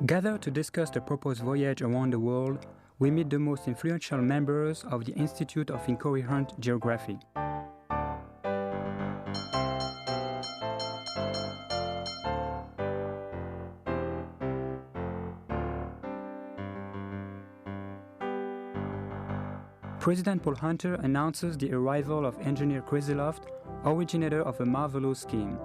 Gathered to discuss the proposed voyage around the world, we meet the most influential members of the Institute of Incoherent Geography. President Paul Hunter announces the arrival of engineer Kreiseloff, originator of a marvelous scheme.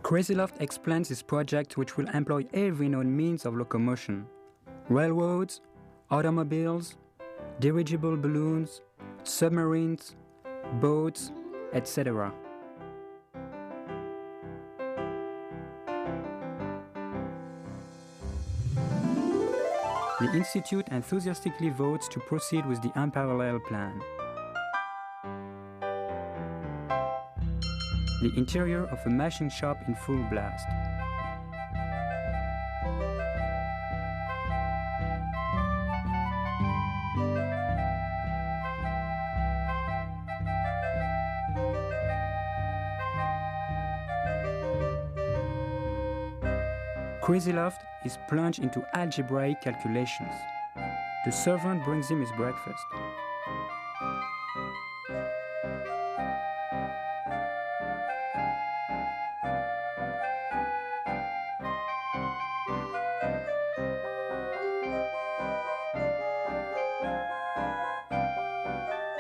Kreiseloff explains his project, which will employ every known means of locomotion: railroads, automobiles, dirigible balloons, submarines, boats, etc. The Institute enthusiastically votes to proceed with the unparalleled plan. The interior of a machine shop in full blast. Kreiseloff is plunged into algebraic calculations. The servant brings him his breakfast.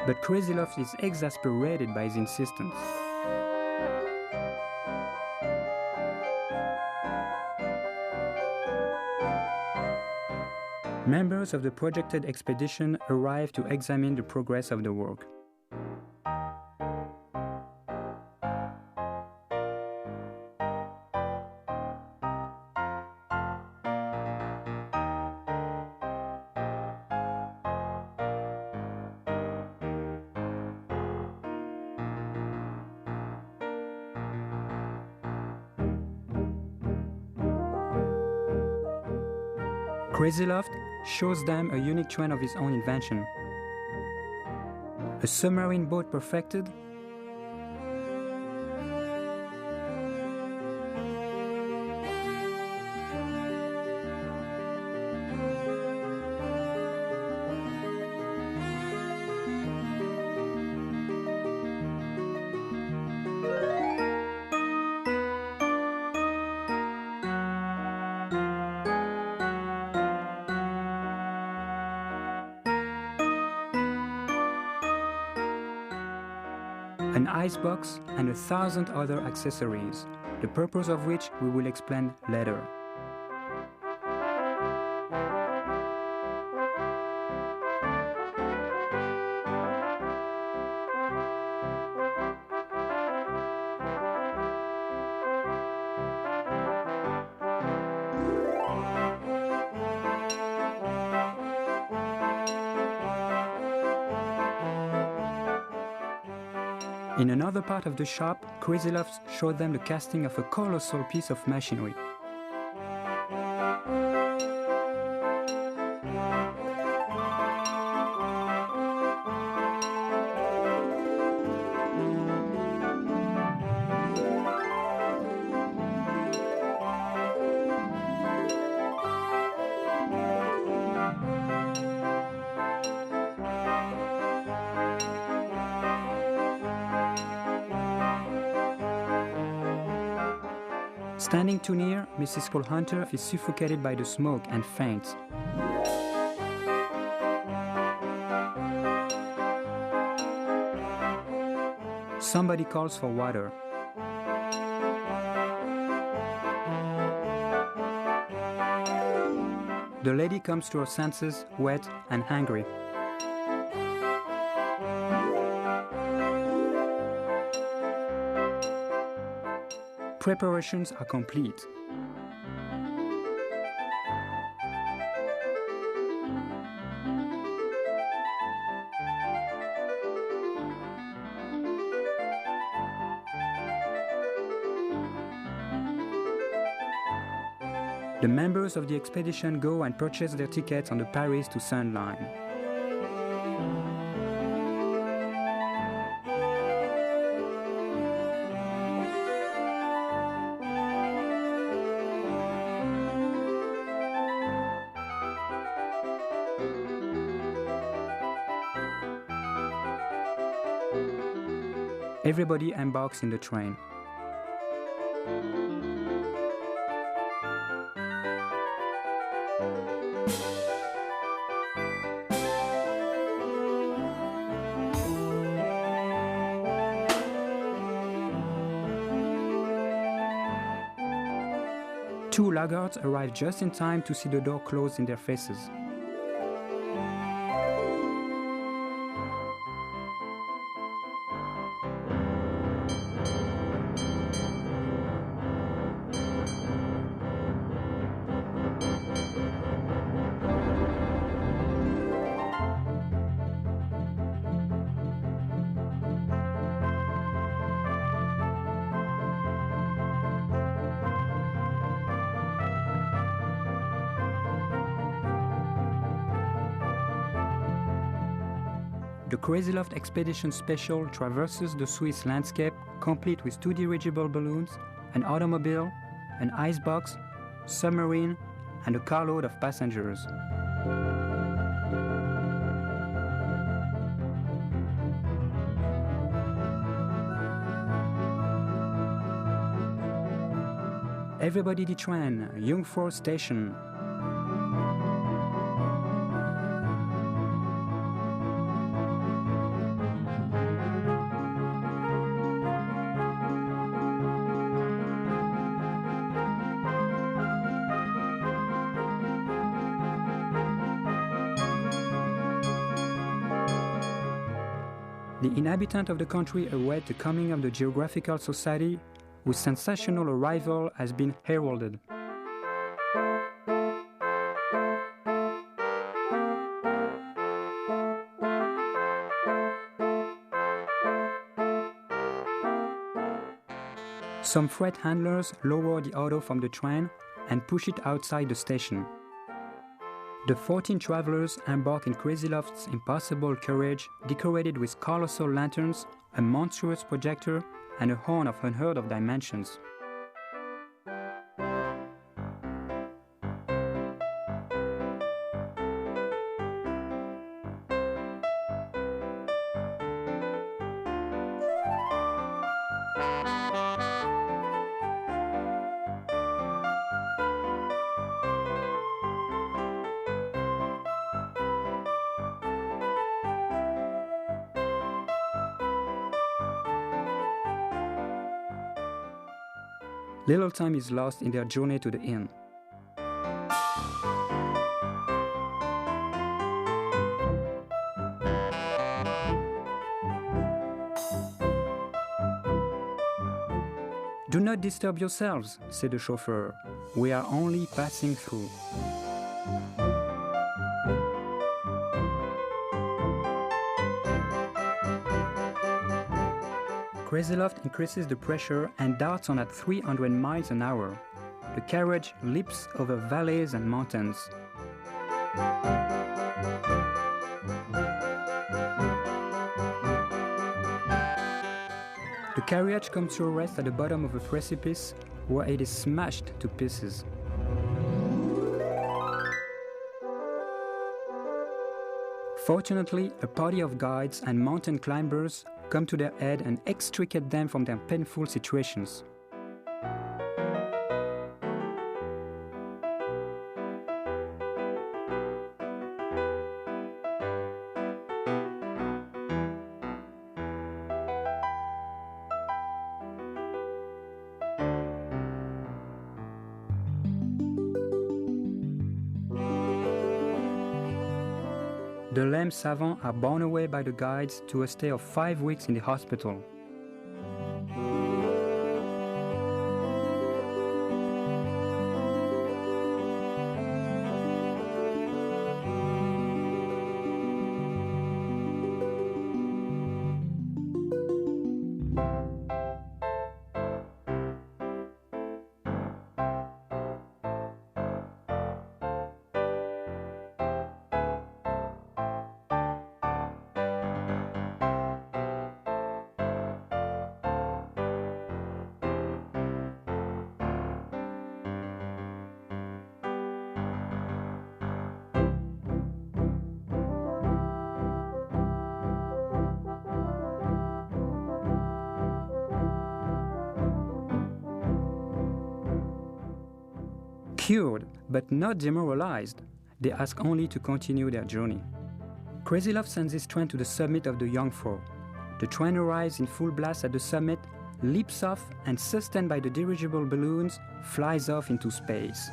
But Kreiseloff is exasperated by his insistence. Members of the projected expedition arrive to examine the progress of the work. Kreiseloff shows them a unique trend of his own invention. A submarine boat perfected, an icebox, and 1,000 other accessories, the purpose of which we will explain later. In another part of the shop, Kreiseloff showed them the casting of a colossal piece of machinery. Standing too near, Mrs. Paul Hunter is suffocated by the smoke and faints. Somebody calls for water. The lady comes to her senses, wet and hungry. Preparations are complete. The members of the expedition go and purchase their tickets on the Paris to Sand line. Everybody embarks in the train. Two laggards arrive just in time to see the door close in their faces. The Crazy Loft Expedition Special traverses the Swiss landscape, complete with 2 dirigible balloons, an automobile, an icebox, submarine, and a carload of passengers. Everybody die train, Jungfrau Station. The inhabitants of the country await the coming of the Geographical Society, whose sensational arrival has been heralded. Some freight handlers lower the auto from the train and push it outside the station. The 14 travelers embark in Crazy Loft's impossible carriage, decorated with colossal lanterns, a monstrous projector, and a horn of unheard-of dimensions. Little time is lost in their journey to the inn. "Do not disturb yourselves," said the chauffeur. "We are only passing through." Crazy Loft increases the pressure and darts on at 300 miles an hour. The carriage leaps over valleys and mountains. The carriage comes to a rest at the bottom of a precipice, where it is smashed to pieces. Fortunately, a party of guides and mountain climbers come to their aid and extricate them from their painful situations. The lame savants are borne away by the guides to a stay of 5 weeks in the hospital. Cured, but not demoralized, they ask only to continue their journey. Kreisilov sends his train to the summit of the Jungfrau. The train arrives in full blast at the summit, leaps off, and sustained by the dirigible balloons, flies off into space.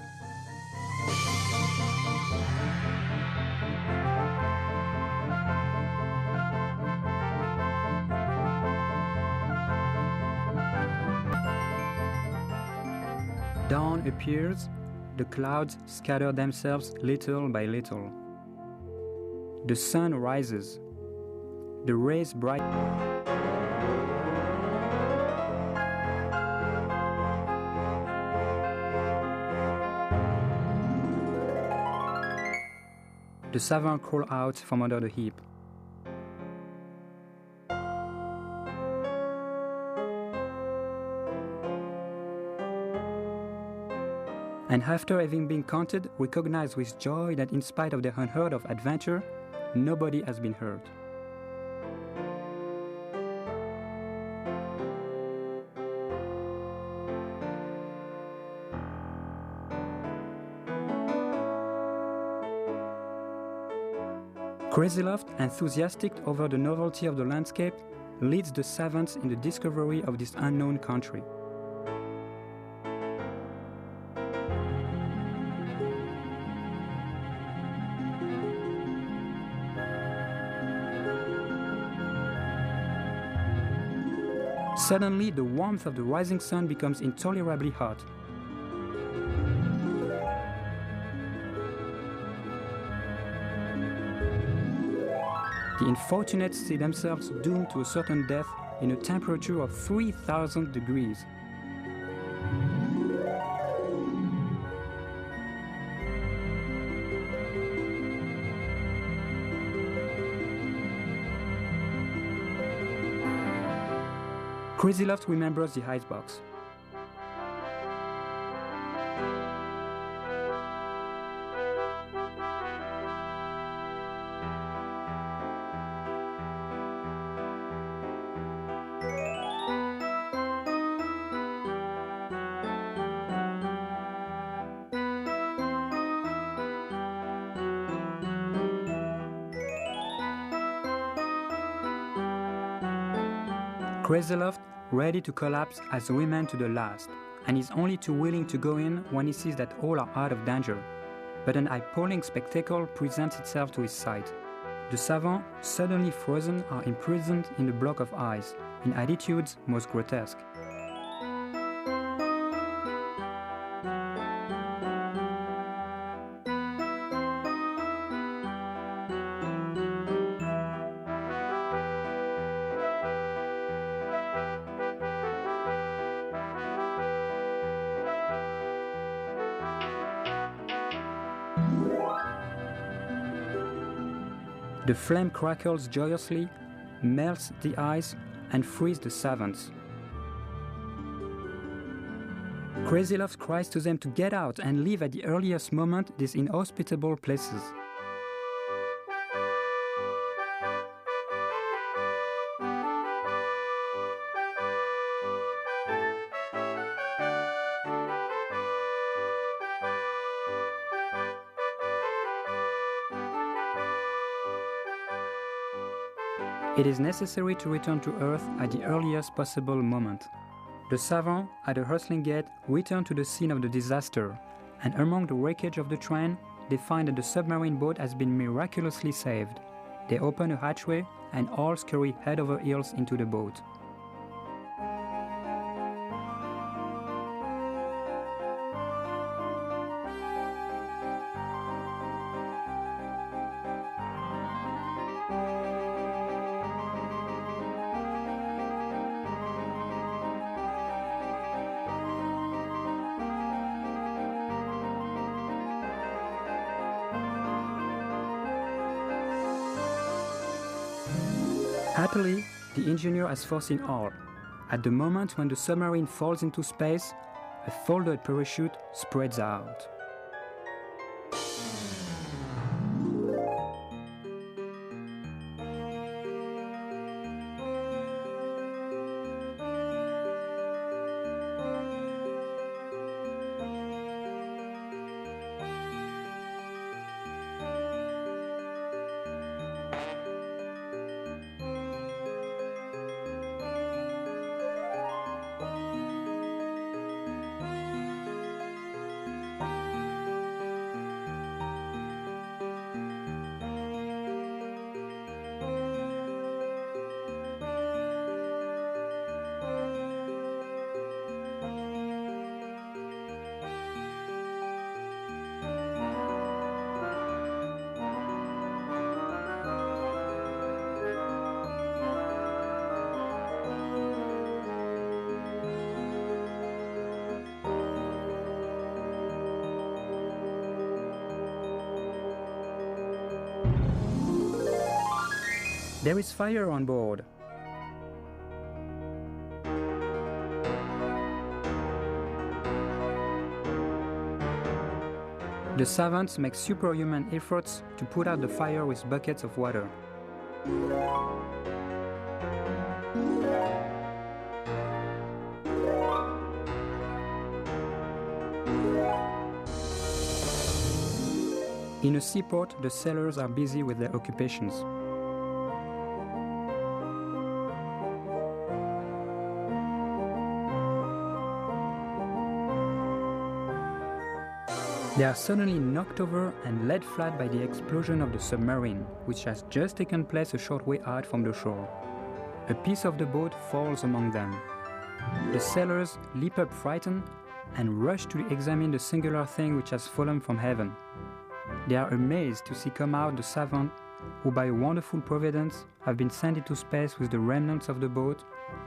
Dawn appears, the clouds scatter themselves little by little. The sun rises. The rays bright. The savant crawl out from under the heap. And after having been counted, recognize with joy that in spite of their unheard of adventure, nobody has been hurt. Kreisilov, enthusiastic over the novelty of the landscape, leads the savants in the discovery of this unknown country. Suddenly, the warmth of the rising sun becomes intolerably hot. The unfortunates see themselves doomed to a certain death in a temperature of 3,000 degrees. Kreisilov remembers the icebox. Kreisilov, ready to collapse, has remained to the last, and is only too willing to go in when he sees that all are out of danger. But an appalling spectacle presents itself to his sight. The savants, suddenly frozen, are imprisoned in a block of ice, in attitudes most grotesque. The flame crackles joyously, melts the ice, and frees the savants. Kreisilov cries to them to get out and leave at the earliest moment these inhospitable places. It is necessary to return to Earth at the earliest possible moment. The savants, at a hustling gait, return to the scene of the disaster, and among the wreckage of the train, they find that the submarine boat has been miraculously saved. They open a hatchway, and all scurry head over heels into the boat. Happily, the engineer has foreseen all. At the moment when the submarine falls into space, a folded parachute spreads out. There is fire on board. The savants make superhuman efforts to put out the fire with buckets of water. In a seaport, the sailors are busy with their occupations. They are suddenly knocked over and laid flat by the explosion of the submarine, which has just taken place a short way out from the shore. A piece of the boat falls among them. The sailors leap up frightened and rush to examine the singular thing which has fallen from heaven. They are amazed to see come out the savant who by a wonderful providence have been sent into space with the remnants of the boat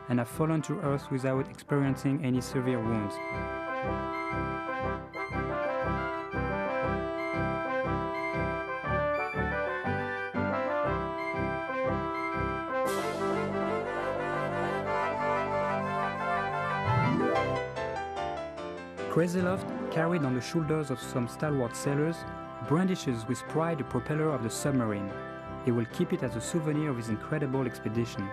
and have fallen to earth without experiencing any severe wounds. Kreiseloff, carried on the shoulders of some stalwart sailors, brandishes with pride the propeller of the submarine. He will keep it as a souvenir of his incredible expedition.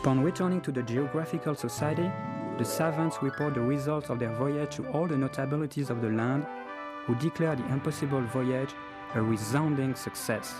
Upon returning to the Geographical Society, the savants report the results of their voyage to all the notabilities of the land, who declare the impossible voyage a resounding success.